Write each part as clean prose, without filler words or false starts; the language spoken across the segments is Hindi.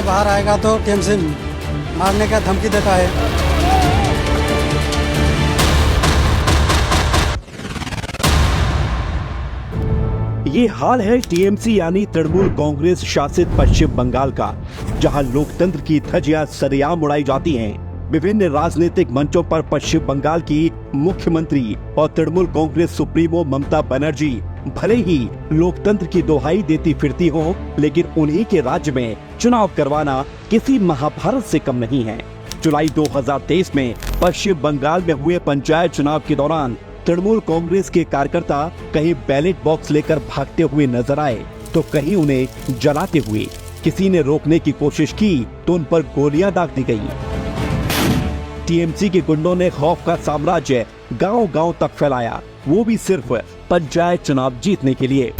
बाहर आएगा तो टीएमसी मारने का धमकी देता है। ये हाल है टीएमसी यानी तृणमूल कांग्रेस शासित पश्चिम बंगाल का, जहां लोकतंत्र की धज्जियां सरेआम उड़ाई जाती हैं। विभिन्न राजनीतिक मंचों पर पश्चिम बंगाल की मुख्यमंत्री और तृणमूल कांग्रेस सुप्रीमो ममता बनर्जी भले ही लोकतंत्र की दोहाई देती फिरती हो, लेकिन उन्हीं के राज्य में चुनाव करवाना किसी महाभारत से कम नहीं है। जुलाई 2023 में पश्चिम बंगाल में हुए पंचायत चुनाव के दौरान तृणमूल कांग्रेस के कार्यकर्ता कहीं बैलेट बॉक्स लेकर भागते हुए नजर आए तो कहीं उन्हें जलाते हुए। किसी ने रोकने की कोशिश की तो उन पर गोलियां दाग दी गई। टीएमसी के गुंडों ने खौफ का साम्राज्य गांव-गांव तक फैलाया, वो भी सिर्फ पंचायत चुनाव जीतने के लिए।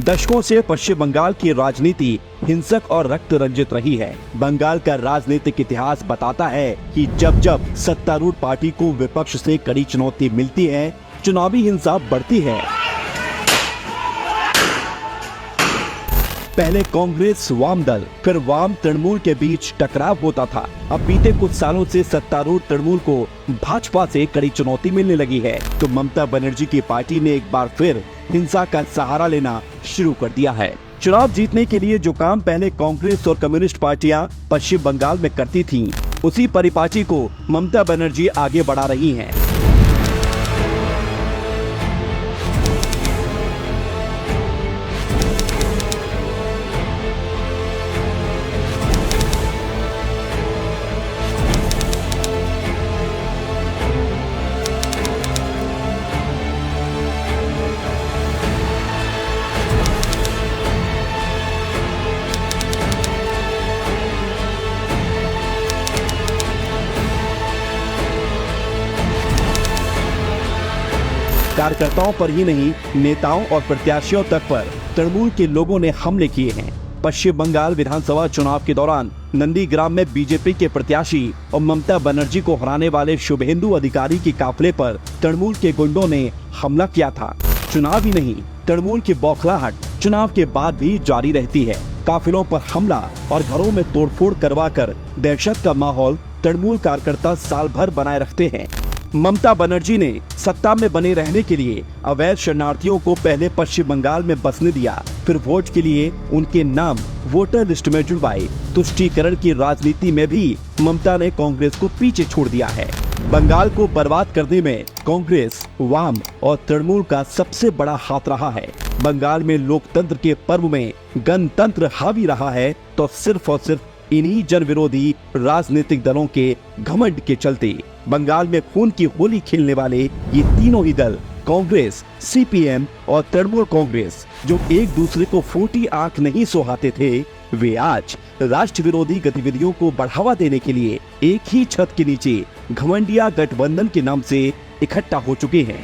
दशकों से पश्चिम बंगाल की राजनीति हिंसक और रक्त रंजित रही है। बंगाल का राजनीतिक इतिहास बताता है कि जब जब सत्तारूढ़ पार्टी को विपक्ष से कड़ी चुनौती मिलती है, चुनावी हिंसा बढ़ती है। पहले कांग्रेस वाम दल फिर वाम तृणमूल के बीच टकराव होता था। अब बीते कुछ सालों से सत्तारूढ़ तृणमूल को भाजपा से कड़ी चुनौती मिलने लगी है, तो ममता बनर्जी की पार्टी ने एक बार फिर हिंसा का सहारा लेना शुरू कर दिया है। चुनाव जीतने के लिए जो काम पहले कांग्रेस और कम्युनिस्ट पार्टियां पश्चिम बंगाल में करती थीं, उसी परिपाटी को ममता बनर्जी आगे बढ़ा रही हैं। कार्यकर्ताओं पर ही नहीं, नेताओं और प्रत्याशियों तक पर तृणमूल के लोगों ने हमले किए हैं। पश्चिम बंगाल विधानसभा चुनाव के दौरान नंदीग्राम में बीजेपी के प्रत्याशी और ममता बनर्जी को हराने वाले शुभेंदु अधिकारी के काफिले पर तृणमूल के गुंडों ने हमला किया था। चुनाव ही नहीं, तृणमूल की बौखलाहट चुनाव के बाद भी जारी रहती है। काफिलों पर हमला और घरों में तोड़फोड़ करवाकर दहशत का माहौल तृणमूल कार्यकर्ता साल भर बनाए रखते हैं। ममता बनर्जी ने सत्ता में बने रहने के लिए अवैध शरणार्थियों को पहले पश्चिम बंगाल में बसने दिया, फिर वोट के लिए उनके नाम वोटर लिस्ट में जुड़वाए। तुष्टीकरण की राजनीति में भी ममता ने कांग्रेस को पीछे छोड़ दिया है। बंगाल को बर्बाद करने में कांग्रेस, वाम और तृणमूल का सबसे बड़ा हाथ रहा है। बंगाल में लोकतंत्र के पर्व में गणतंत्र हावी रहा है तो सिर्फ और सिर्फ इन्हीं जन विरोधी राजनीतिक दलों के घमंड के चलते। बंगाल में खून की होली खेलने वाले ये तीनों ही दल, कांग्रेस, सीपीएम और तृणमूल कांग्रेस, जो एक दूसरे को फूटी आंख नहीं सुहाते थे, वे आज राष्ट्र विरोधी गतिविधियों को बढ़ावा देने के लिए एक ही छत के नीचे घमंडिया गठबंधन के नाम से इकट्ठा हो चुके हैं।